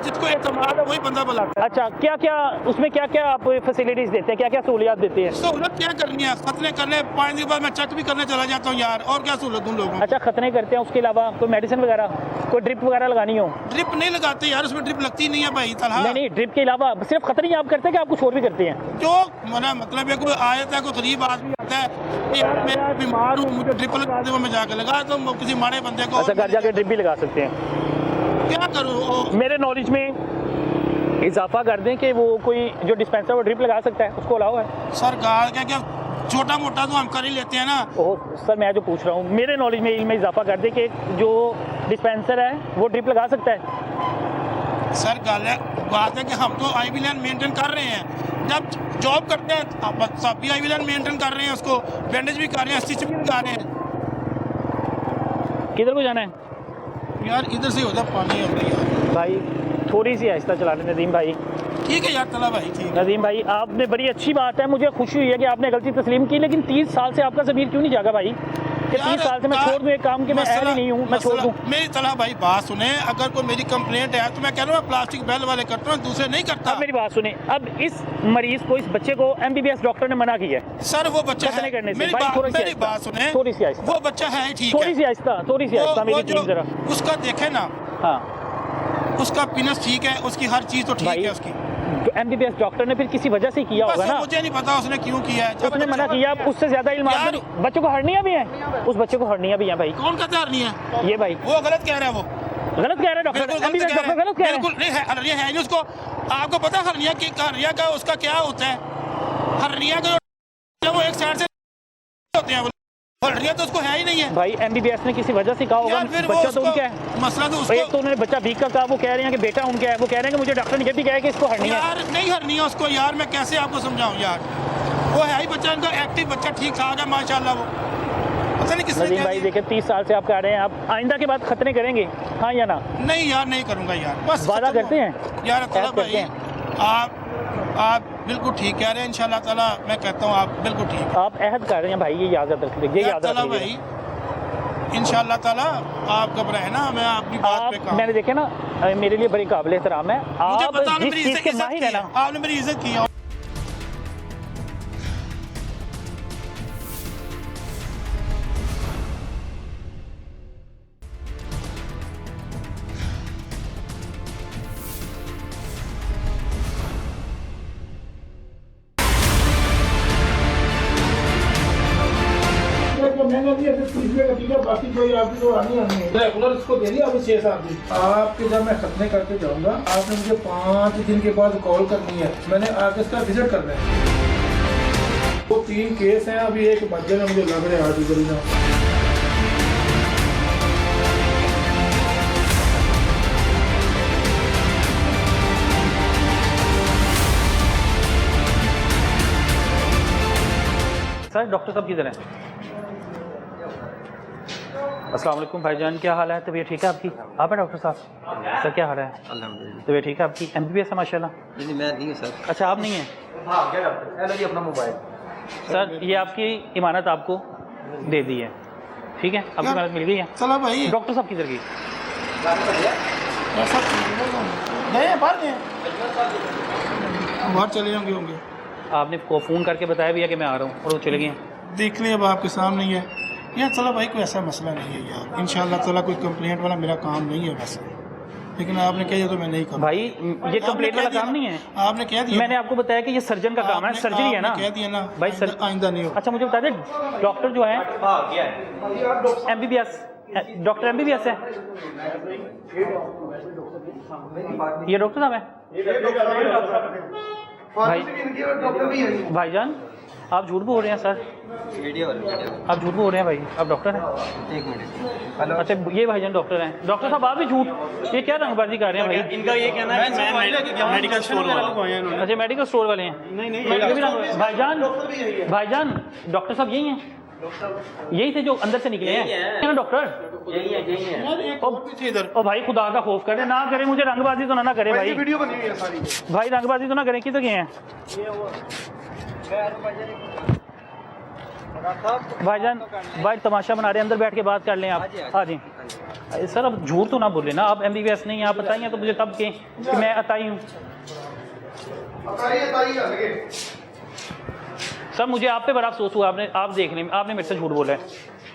जिसको एतमाद है वही बंदा बुलाता है। अच्छा, क्या क्या उसमें क्या क्या आप फैसिलिटीज देते हैं, क्या क्या सहूलियात देते हैं? सहूलत क्या करनी है, खतने करने 5 दिन के बाद मैं चेक भी करने चला जाता हूँ यार, और क्या सहूलत दूँ लोगों को। अच्छा, खतने करते हैं, उसके अलावा कोई मेडिसिन वगैरह, कोई ड्रिप वगैरह लगानी हो? ड्रिप नहीं लगाते यार, उसमें ड्रिप लगती नहीं है भाई तलहा। नहीं, ड्रिप के अलावा सिर्फ खतने ही आप करते हैं कि आप कुछ और भी करते हैं? जो मेरा मतलब है, कोई आया था, कोई गरीब आदमी आता है यार मैं बीमार हूँ, मुझे ड्रिप लगा दे, मैं जाके लगा तो किसी माड़े बंदे को। अच्छा, घर जाके ड्रिप भी लगा सकते हैं? क्या करूँ, मेरे नॉलेज में इजाफा कर दें कि वो कोई जो डिस्पेंसर वो ड्रिप लगा सकता है, उसको अलाउ है? सरकार क्या छोटा मोटा तो हम कर ही लेते हैं ना। ओह सर, मैं जो पूछ रहा हूँ, मेरे नॉलेज में इल्म में इजाफा कर दे कि जो डिस्पेंसर है वो ड्रिप लगा सकता है? सर बात है कि हम तो आईवी लाइन मेंटेन कर रहे हैं, जब जॉब करते हैं सब भी आईवी लाइन मेंटेन कर रहे हैं, उसको बैंडेज भी कर रहे हैं, स्टिच भी कर रहे हैं। किधर को जाना है यार? इधर से होता पानी हो रही है भाई, थोड़ी सी आहिस्ता चला लें नदीम भाई। ठीक है यार, चला भाई ठीक है। नदीम भाई, आपने बड़ी अच्छी बात है, मुझे खुशी हुई है कि आपने गलती तस्लीम की, लेकिन 30 साल से आपका ज़मीर क्यों नहीं जागा भाई कि 30 साल से मैं छोड़ दूँ एक काम कि मैं अहल ही नहीं हूँ, मैं छोड़ दूँ? मेरी तलहा भाई बात सुने, अगर कोई मेरी कंप्लेंट है तो मैं कह रहा हूँ प्लास्टिक बैल वाले करता हूँ, दूसरे नहीं करता। अब मेरी बात सुने, अब इस मरीज को, इस बच्चे को MBBS डॉक्टर ने मना किया है सर, वो बच्चा है, करने से। मेरी बात सुने, थोड़ी सी आहिस्ता, वो बच्चा है ठीक है, थोड़ी सी आहिस्ता मेरी टीम जरा। उसका देखे ना, हाँ, उसका पिनस ठीक है, उसकी हर चीज तो ठीक है उसकी। तो MBBS डॉक्टर ने फिर किसी वजह से किया होगा ना? मुझे नहीं पता उसने क्यों किया है, उसने मना किया, उससे ज्यादा इल्म बच्चों को हर्निया भी है, उस बच्चे को हर्निया भी है भाई। कौन कहता है हर्निया? ये भाई वो गलत कह रहा है, वो गलत कह रहा है डॉक्टर, MBBS डॉक्टर गलत कह रहा है। बिल्कुल नहीं है, हर्निया है नहीं उसको। आपको पता है हर्निया का उसका क्या होता है? हर्निया का वो एक साइड से होते हैं, हर्निया तो उसको है ही नहीं है भाई। MBBS ने किसी वजह से कहा होगा, बच्चा तो उनका है, मसला तो उसको। एक तो उन्होंने बच्चा भीख का कहा, वो कह रहे हैं कि बेटा उनका है, वो कह रहे हैं कि मुझे डॉक्टर ने ये भी कहा कि इसको हर्निया है। यार नहीं हर्निया उसको यार, मैं कैसे आपको समझाऊं यार, वो है ही बच्चा, इनका एक्टिव बच्चा, ठीक ठाक है माशाल्लाह। वो पता नहीं किसने नदीम भाई देखिए, 30 साल से आप कह रहे हैं, आप आइंदा के बाद खतने करेंगे, हाँ या ना? नहीं यार, नहीं करूंगा यार, बस वादा करते हैं यार ताला भाई। आप बिल्कुल ठीक कह रहे हैं, इंशाल्लाह ताला मैं कहता हूँ आप बिल्कुल ठीक, आप अहद कर रहे हैं भाई, ये याद रखिए, ये याद रखिए भाई, इंशाल्लाह ताला। आप घबराए ना, मैं आपकी बात पे काम, मैंने देखे ना, मेरे लिए बड़ी काबिल एहतराम है, आप जिस चीज के माहिर है ना, आपने मेरी इज्जत की। मैंने अभी 30 रुपये का दिया, बाकी कोई आपकी तो आनी है रेगुलर इसको दे दिया अभी 6-7 दिन। आपके जब मैं खतने करके जाऊंगा, आपने मुझे 5 दिन के बाद कॉल करनी है, मैंने आगे इसका विजिट करना है। वो 3 केस हैं, अभी एक बच्चे में मुझे लग रहा है आज बड़ी ना। सर डॉक्टर साहब किधर हैं? अस्सलाम वालेकुम भाईजान, क्या हाल है? तबीयत ठीक है आपकी? आप हैं डॉक्टर साहब? सर क्या हाल है? अल्हम्दुलिल्लाह। तबीयत ठीक है आपकी? MBBS है माशाल्लाह? नहीं, मैं नहीं हूँ सर। अच्छा, आप नहीं हैं? हाँ, क्या डॉक्टर जी, अपना मोबाइल। सर ये आपकी इमानत आपको दे दी है, ठीक है? आपकी इमानत मिल गई है। चलो भाई, डॉक्टर साहब किधर गई? बाहर चले होंगे। आपने फ़ोन करके बताया भी है कि मैं आ रहा हूँ, और वो चले गए हैं। देख लिया, अब आपके सामने ही है यार। चलो भाई, कोई ऐसा मसला नहीं है यार, इंशाल्लाह ताला कोई कंप्लेंट वाला मेरा काम नहीं है वैसे, लेकिन आपने कहा तो मैं नहीं करूँ भाई, ये कंप्लेंट वाला काम नहीं है। आपने कह दिया, मैंने आपको बताया कि ये सर्जन का काम है, सर्जरी है ना। कह दिया ना भाई सर, आइंदा नहीं हो। अच्छा मुझे बता दे, डॉक्टर जो है MBBS, डॉक्टर MBBS है, ये डॉक्टर साहब है भाई? भाईजान आप झूठ बोल रहे हैं सर, वीडियो आप झूठ बोल रहे हैं भाई, आप डॉक्टर हैं? 1 मिनट। हेलो, अच्छा ये भाईजान डॉक्टर हैं। डॉक्टर साहब आप भी झूठ, ये क्या रंगबाजी कर रहे हैं भाई? इनका ये कहना है कि मैं मेडिकल स्टोर वाला। अच्छा मेडिकल स्टोर वाले हैं? नहीं भाईजान, भाईजान डॉक्टर साहब यही हैं, यही थे जो अंदर से निकले हैं ना डॉक्टर? यही है। ओ भाई खुदा का खौफ करें ना करें, मुझे रंगबाजी तो ना करे भाई, वीडियो बनी हुई है सारी। भाई रंगबाजी तो ना करें। किधर गए हैं भाईजान? भाई तमाशा बना रहे हैं, अंदर बैठ के बात कर लें आप। हाँ जी सर, अब झूठ तो ना बोले ना, आप MBBS नहीं, आप बताइए तो मुझे तब के कि मैं अताई हूँ। सर मुझे आप पे बड़ा अफसोस हुआ, आप देख लें, आपने मेरे से झूठ बोला है,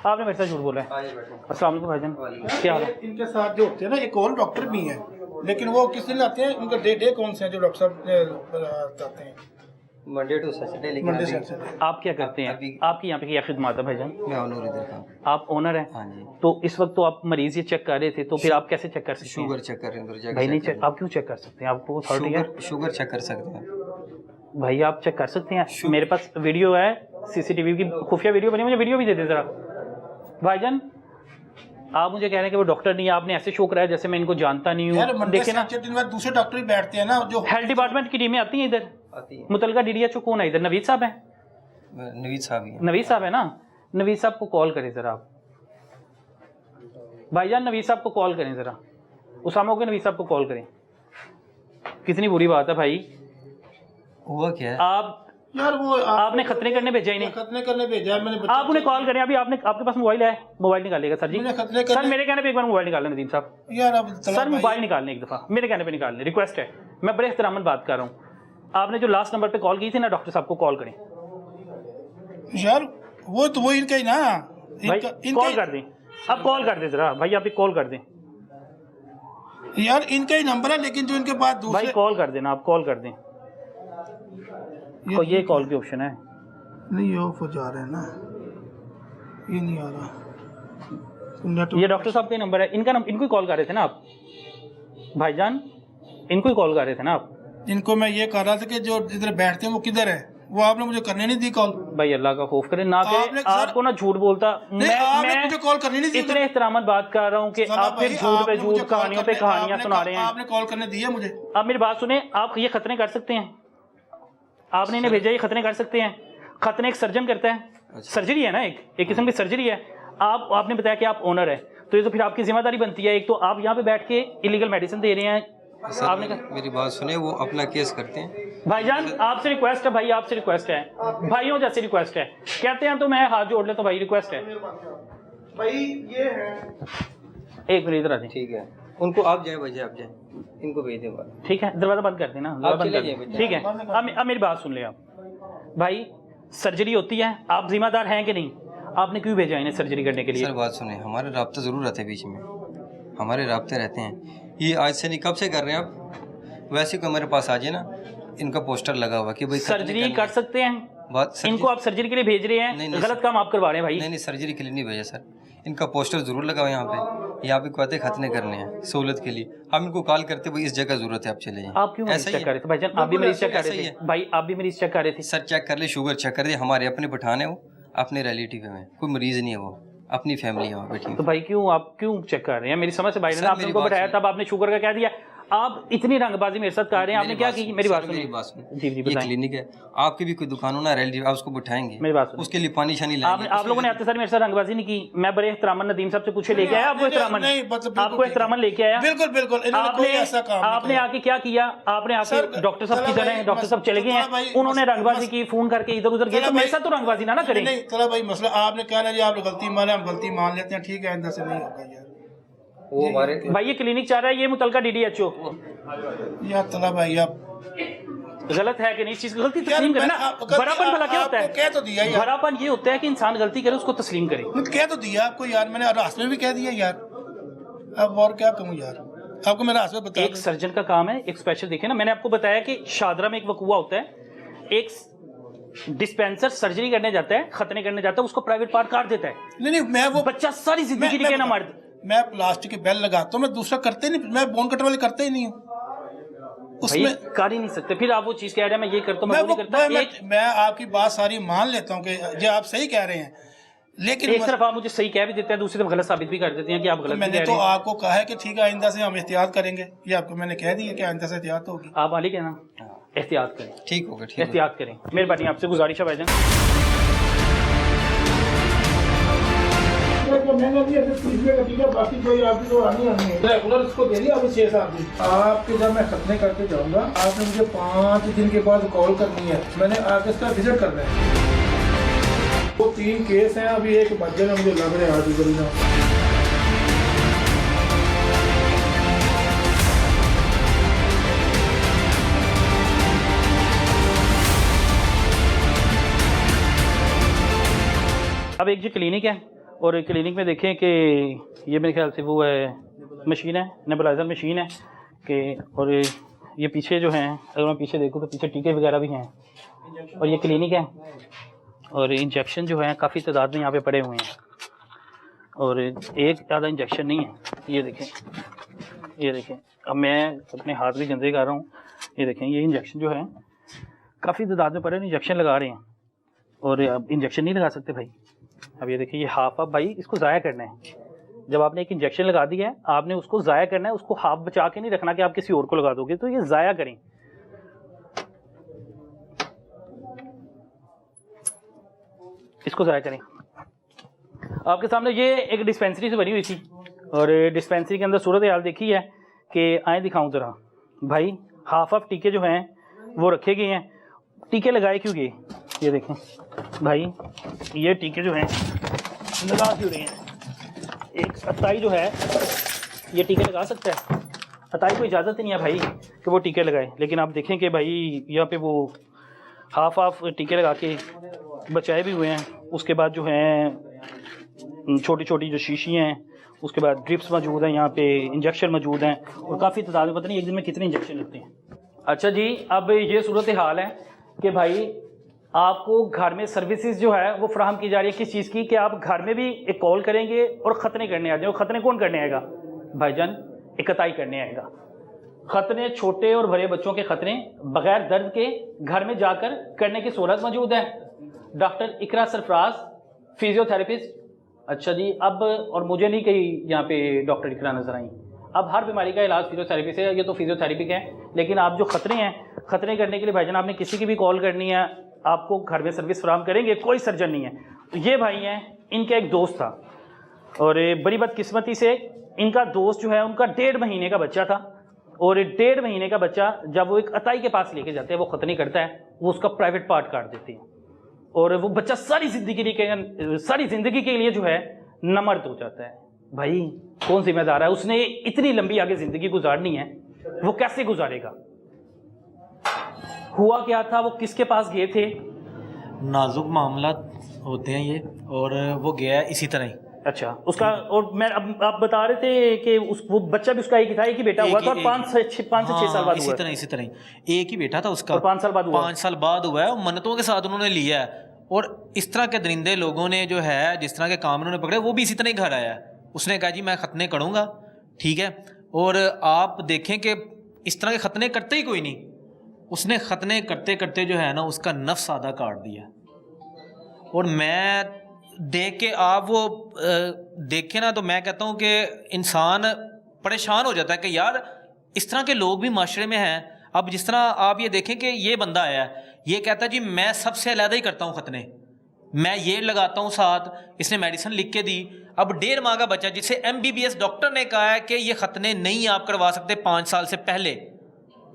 आपने मेरे से झूठ बोला है। अस्सलाम वालेकुम भाईजान, क्या हाल है? इनके साथ जो होते हैं ना एक और डॉक्टर भी हैं, लेकिन वो किस दिन लाते हैं? उनका डे कौन से हैं जो डॉक्टर साहब आते हैं? Monday to Saturday. लेकिन मंडे अभी से आप क्या करते हैं? आपकी यहाँ पे क्या खिदमत है भाईजान? मैं ऑनर इधर का। आप ओनर हैं? हाँ जी। तो इस वक्त तो आप मरीज ये चेक कर रहे थे, तो फिर आप कैसे चेक कर सकते हैं? शुगर चेक कर रहे हैं भाई नहीं चेक, आप क्यों चेक कर सकते हैं? आपको अथॉरिटी है? शुगर चेक कर सकते हैं भाई आप चेक कर सकते हैं, मेरे पास वीडियो है, CCTV की खुफिया वीडियो बनी, मुझे वीडियो भी दे दे जरा। भाईजान आप मुझे कह रहे हैं कि वो डॉक्टर नहीं है, आपने ऐसे शो कराया जैसे मैं इनको जानता नहीं हूँ। देखिए ना दूसरे डॉक्टर भी बैठते हैं ना, जो हेल्थ डिपार्टमेंट की टीमें आती हैं इधर, आती है। मुतलका DDHO कौन है इधर? नवीद साहब हैं? नवीद साहब ही है। नवीद साहब है ना, नवीद साहब को कॉल करें जरा आप। भाईजान नवीद साहब को कॉल करें जरा, उसामा के नवीद साहब को कॉल करें। कितनी बुरी बात है भाई, हुआ क्या है? आप यार वो आपने खतरे करने भेजा ही नहीं, खतने करने भेजा है मैंने। आप उन्हें कॉल करें अभी। आपके पास मोबाइल है? मोबाइल निकालिएगा सर जी। मैंने खतरे सर करने मेरे कहने पे एक बार मोबाइल निकाल लें नदीम साहब। यार अब सर मोबाइल निकालने एक दफ़ा, मेरे कहने पे निकाल लें, रिक्वेस्ट है, मैं बड़े एहतरामन बात कर रहा हूँ। आपने जो लास्ट नंबर पे कॉल की थी ना, डॉक्टर साहब को कॉल करें यार, वो तो वो इनका ही ना, भाई कॉल कर दें, अब कॉल कर दें जरा भाई, आप एक कॉल कर दें यार, इनका ही नंबर है, लेकिन जो इनके पास भाई दूसरे कॉल कर देना, आप कॉल कर दें। तो ये कॉल की ऑप्शन है नहीं, ऑफ हो जा रहे हैं ना, ये नहीं आ रहा। ये डॉक्टर साहब का नंबर है, इनका इनको ही कॉल कर रहे थे ना आप भाईजान? इनको ही कॉल कर रहे थे ना आप? इनको मैं ये कह रहा था कि जो इधर बैठते हैं वो किधर है, वो आपने मुझे करने नहीं दी कॉल। भाई अल्लाह का खौफ करें ना करें, आपको ना झूठ बोलता आपने मुझे कॉल करनी नहीं दी। इतने एहतरामत बात कर रहा हूँ कि आप फिर झूठ पे झूठ, कहानियों पे कहानियां सुना रहे हैं। आपने कॉल करने दी है मुझे। आप मेरी बात सुने, आप ये खतरे कर सकते हैं, आपने इन्हें भेजा, ये खतरे कर सकते हैं। खतरे एक सर्जन करता है, सर्जरी है ना, एक किस्म की सर्जरी है। आपने बताया कि आप ओनर है, तो ये तो फिर आपकी जिम्मेदारी बनती है। एक तो आप यहाँ पे बैठ के इलीगल मेडिसिन दे रहे हैं। आपने मेरी बात सुने, वो अपना केस करते हैं। भाईजान आपसे रिक्वेस्ट है, भाई आपसे रिक्वेस्ट है, भाइयों जैसे रिक्वेस्ट है, कहते हैं तो मैं हाथ जोड़ लेता हूँ भाई, रिक्वेस्ट है भाई। ये है, एक मिनट इधर आ जाए। ठीक है, उनको आप जाए वजह, आप जाए, इनको भेज दें बाहर। ठीक है, दरवाजा बंद कर देना, आप बंद चले कर जाइए दें। बेटा। ठीक है, अब मेरी बात सुन ले आप भाई, सर्जरी होती है, आप जिम्मेदार हैं कि नहीं? आपने क्यों भेजा इन्हें सर्जरी करने के लिए? सर बात सुने, हमारे राब्ते ज़रूर रहते हैं, बीच में हमारे राब्ते रहते हैं। ये आज से नहीं, कब से कर रहे हैं आप? वैसे को मेरे पास आ जाए ना, इनका पोस्टर लगा हुआ कि भाई सर्जरी कर सकते हैं। बात इनको आप सर्जरी के लिए भेज रहे हैं, नहीं, गलत काम आप करवा रहे हैं भाई। नहीं, सर्जरी के लिए नहीं भेजा सर, इनका पोस्टर जरूर लगा हुआ यहाँ पे, यहाँ पे कहते खतने करने हैं सहूलत के लिए। हम इनको कॉल करते भाई इस जगह जरूरत है, आप चले जाएं। आप क्यों मरीज चेक कर रहे थे भाईजान? आप भी मरीज चेक कर रहे थे भाई, आप भी मरीज चेक कर रहे थे। सर चेक कर ले, शुगर चेक कर ले, हमारे अपने पठान है, वो अपने रिलेटिव है, कोई मरीज नहीं है, वो अपनी फैमिली है वहाँ बैठी। तो भाई क्यों आप क्यों चेक कर रहे हैं? मेरी समझ से भाई ने आपने उनको बैठाया, तब आपने शुगर का कह दिया। आप इतनी रंगबाजी मेरे साथ कर रहे हैं, आपने क्या की? मेरी बात सुनिए। जी जी, ये क्लिनिक है, आपकी भी कोई दुकान हो ना रिलेटिव, आप उसको बिठाएंगे, मेरी बात सुनिए। उसके लिए पानी शानी लाएंगे। आप लोगों ने आते सर मेरे साथ रंगबाजी नहीं की, मैं बड़े एहतरामन नदीम साहब से पूछे लेके आया, आपको एहतरामन, आपको एहतरामन लेके आया। बिल्कुल बिल्कुल, आपने आके क्या किया? आपने आके डॉक्टर साहब की तरह, डॉक्टर साहब चले गए हैं, उन्होंने रंगबाजी की, फोन करके इधर उधर गए, तो मेरे साथ तो रंगबाजी ना करें। नहीं चला भाई, मसला आपने कहा ना जी, आप गलती माने, हम गलती मान लेते हैं, ठीक है, अंदर से नहीं होगा यार। वो हमारे भाई ये क्लिनिक चाह रहा है, ये मुतलका DDHO यार तला भाई, आप गलत है कि नहीं? इस चीज की गलती तस्लीम करे ना। बड़ापन भला क्या होता है? कह तो दिया यार, बड़ापन ये होता है कि इंसान गलती करे उसको तस्लीम करे। कह तो दिया आपको यार, मैंने रास्ते में भी कह दिया यार, अब और क्या कहूँ यार, आपको मेरा रास्ते बता। एक सर्जन का काम है, एक स्पेशल देखे ना, मैंने आपको बताया कि शादरा में एक वकूआ होता है, एक डिस्पेंसर सर्जरी करने जाता है, खतने करने जाता है, उसको प्राइवेट पार्ट काट देता है। नहीं, मैं वो बच्चा सारी जिंदगी के लिए ना मार। मैं प्लास्टिक के बेल लगाता हूँ, मैं दूसरा करते ही नहीं, मैं बोन कटर वाले करते ही नहीं हूँ। उसमें कर ही नहीं सकते। फिर आप वो चीज कह रहे हैं मैं ये करता हूं, मैं वो नहीं करता। मैं आपकी बात सारी मान लेता हूँ कि ये आप सही कह रहे हैं, लेकिन एक तरफ आप मुझे सही कह भी देते हैं, दूसरी तरफ गलत साबित भी कर देते हैं कि आप गलत भी मैंने कह तो रहे हैं। आपको कहा है कि ठीक है आइंदा से हम एहतियात करेंगे, ये आपको मैंने कह दिया कि आइंदा से एहतियात होगी। आप मालिक है ना, एहतियात करें, ठीक होगा, ठीक एहतियात करें, मेहरबानी आपसे गुजारिश है भाईजान। मैंने भी ऐसे 30 में ठीक है, बाकी कोई आपकी तो आनी है रेगुलर इसको दे दिया अभी 6-7 दिन। आपके जब मैं खतने करके जाऊंगा, आपने मुझे 5 दिन के बाद कॉल करनी है, मैंने आगे इसका विजिट करना है। वो 3 केस हैं, अभी एक बच्चे में मुझे लग रहे हैं हाजीपुरी में। अब एक जो क्लिनिक है और क्लिनिक में देखें कि ये मेरे ख्याल से वो है मशीन है, नेबुलाइजर मशीन है कि, और ये पीछे जो हैं, अगर मैं पीछे देखूँ तो पीछे टीके वगैरह भी हैं, और ये क्लिनिक है और इंजेक्शन जो है काफ़ी तादाद में यहाँ पे पड़े हुए हैं, और एक ज़्यादा इंजेक्शन नहीं है। ये देखें, अब मैं अपने हाथ भी गंदे कर रहा हूँ। ये देखें, ये इंजेक्शन जो है काफ़ी तादाद में पड़े हैं, इंजेक्शन लगा रहे हैं, और अब इंजेक्शन नहीं लगा सकते भाई। अब ये देखिए, ये हाफ अब भाई इसको ज़ाया करना है। जब आपने एक इंजेक्शन लगा दिया है, आपने उसको ज़ाया करना है, उसको हाफ बचा के नहीं रखना कि आप किसी और को लगा दोगे, तो ये ज़ाया करें। इसको ज़ाया करें। आपके सामने ये एक डिस्पेंसरी से बनी हुई थी, और डिस्पेंसरी के अंदर सूरत हाल देखी है कि आए दिखाऊं ज़रा भाई, हाफ टीके जो हैं वो रखे गए हैं। टीके लगाए क्यों गए? ये देखें भाई, ये टीके जो हैं लगा क्यों रहे हैं? एक अताई जो है ये टीके लगा सकता है? अताई को इजाज़त ही नहीं है भाई कि वो टीके लगाए, लेकिन आप देखें कि भाई यहाँ पे वो हाफ टीके लगा के बचाए भी हुए हैं। उसके बाद जो हैं छोटी छोटी जो शीशियाँ हैं, उसके बाद ड्रिप्स मौजूद हैं, यहाँ पे इंजेक्शन मौजूद हैं, और काफ़ी तादाद में, पता नहीं एक दिन में कितने इंजेक्शन लगते हैं। अच्छा जी, अब ये सूरत हाल है कि भाई आपको घर में सर्विसेज जो है वो फराहम की जा रही है। किस चीज़ की? कि आप घर में भी एक कॉल करेंगे और ख़तने करने आ जाए। ख़तने कौन करने आएगा भाईजान? एक कताई करने आएगा। ख़तने छोटे और बड़े बच्चों के ख़तने बग़ैर दर्द के घर में जाकर करने की सूरत मौजूद है। डॉक्टर इकरा सरफराज, फिजियोथेरेपिस्ट। अच्छा जी, अब और मुझे नहीं कहीं यहाँ पे डॉक्टर इकरा नजर आई। अब हर बीमारी का इलाज फिजियोथेरेपी से, ये तो फिजियोथेरेपी है, लेकिन आप जो ख़तरे हैं, ख़तरे करने के लिए भाईजान आपने किसी की भी कॉल करनी है, आपको घर में सर्विस फराहम करेंगे, कोई सर्जन नहीं है। तो ये भाई हैं, इनका एक दोस्त था, और बड़ी बदकिस्मती से इनका दोस्त जो है उनका 1.5 महीने का बच्चा था, और 1.5 महीने का बच्चा जब वो एक अताई के पास लेके जाते हैं, वो ख़तनी करता है, वो उसका प्राइवेट पार्ट काट देते हैं, और वो बच्चा सारी ज़िंदगी के लिए जो है नमर्द हो जाता है। भाई कौन जिम्मेदार है? उसने इतनी लंबी आगे ज़िंदगी गुजारनी है, वो कैसे गुजारेगा? हुआ क्या था, वो किसके पास गए थे? नाजुक मामला होते हैं ये, और वो गया इसी तरह ही। अच्छा, उसका, और मैं अब आप बता रहे थे कि वो बच्चा भी उसका एक ही था, एक ही बेटा हुआ था, और 5 से 6 साल बाद हुआ। इसी तरह ही एक ही बेटा था उसका, और 5 साल बाद हुआ। 5 साल बाद हुआ है, और मन्नतों के साथ उन्होंने लिया है। और इस तरह के दरिंदे लोगों ने जो है, जिस तरह के काम उन्होंने पकड़े, वो भी इसी तरह ही घर आया है। उसने कहा जी मैं खतने करूँगा, ठीक है, और आप देखें कि इस तरह के खतने करते ही कोई नहीं। उसने खतने करते करते जो है ना, उसका नफ्स आधा काट दिया। और मैं देख के, आप वो देखे ना, तो मैं कहता हूँ कि इंसान परेशान हो जाता है कि यार इस तरह के लोग भी माशरे में हैं। अब जिस तरह आप ये देखें कि ये बंदा आया है, ये कहता है जी मैं सबसे अलहदा ही करता हूँ खतने, मैं ये लगाता हूँ साथ, इसने मेडिसिन लिख के दी। अब 1.5 माह का बच्चा जिसे MBBS डॉक्टर ने कहा है कि ये खतने नहीं आप करवा सकते 5 साल से पहले,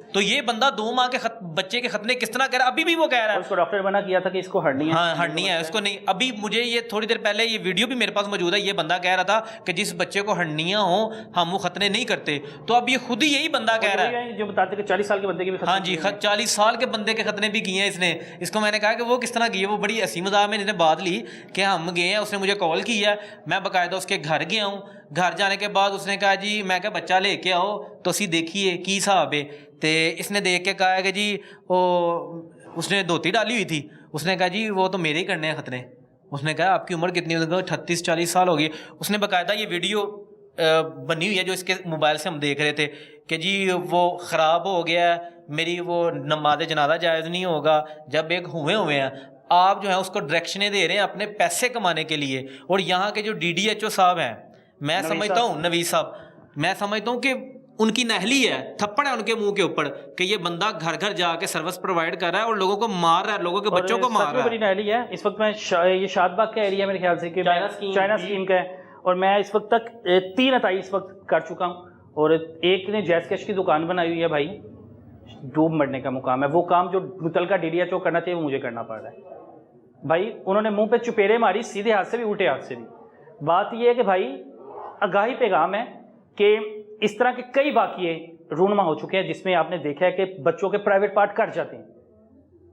तो ये बंदा 2 माह के बच्चे के खतने किस तरह कह रहा है? अभी भी वो कह रहा है, उसको डॉक्टर बना किया था कि इसको हरनी है। हाँ हरनी है उसको नहीं। अभी मुझे ये थोड़ी देर पहले ये वीडियो भी मेरे पास मौजूद है, ये बंदा कह रहा था कि जिस बच्चे को हरनियाँ हो हम वो खतने नहीं करते। तो अब ये खुद ही यही बंदा कह रहा है जो बताते कि 40 साल के बंदे के भी। हाँ जी, 40 साल के बंदे के खतने भी किए हैं इसने। इसको मैंने कहा कि वो किस तरह किए, वो बड़ी हंसी मजाक में इसने बात ली कि हम गए हैं, उसने मुझे कॉल किया, मैं बाकायदा उसके घर गया हूँ। घर जाने के बाद उसने कहा जी, मैं क्या बच्चा लेके आओ तो असी देखिए की हिसाब है। तो इसने देख के कहा कि जी वो उसने धोती डाली हुई थी, उसने कहा जी वो तो मेरे ही करने हैं खतने। उसने कहा आपकी उम्र कितनी होगी? 38-40 साल हो गई। उसने बाकायदा ये वीडियो बनी हुई है जो इसके मोबाइल से हम देख रहे थे, कि जी वो ख़राब हो गया है, मेरी वो नमाज जनाजा जायज़ नहीं होगा, जब एक हुए हैं आप जो है उसको डायरेक्शनें दे रहे हैं अपने पैसे कमाने के लिए। और यहाँ के जो DDHO साहब हैं, मैं समझता हूँ नवीद साहब, मैं समझता हूँ कि उनकी नहली है, थप्पड़ है उनके मुंह के ऊपर कि ये बंदा घर घर जाके सर्विस प्रोवाइड कर रहा है और लोगों को मार रहा है, लोगों के बच्चों को मार रहा है। बड़ी नहली है। इस वक्त मैं ये शादबाग का एरिया मेरे ख्याल से कि चाइना स्कीम का है, और मैं इस वक्त तक 3 अताई इस वक्त कर चुका हूँ, और एक ने जैस कैश की दुकान बनाई हुई है भाई, डूब मरने का मुकाम है। वो काम जो मुतलका DDHO करना चाहिए वो मुझे करना पड़ रहा है भाई। उन्होंने मुंह पे चुपेरे मारी, सीधे हाथ से भी उल्टे हाथ से भी। बात यह है कि भाई आगाही पैगाम है कि इस तरह के कई वाक़ये रूनमा हो चुके हैं जिसमें आपने देखा है कि बच्चों के प्राइवेट पार्ट कट जाते हैं।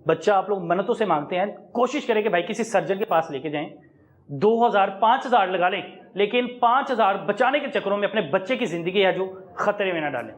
बच्चा आप लोग मन्नतों से मांगते हैं, कोशिश करें कि भाई किसी सर्जन के पास लेके जाएं, 2000-5000 लगा लें, लेकिन 5000 बचाने के चक्करों में अपने बच्चे की ज़िंदगी है जो ख़तरे में ना डालें।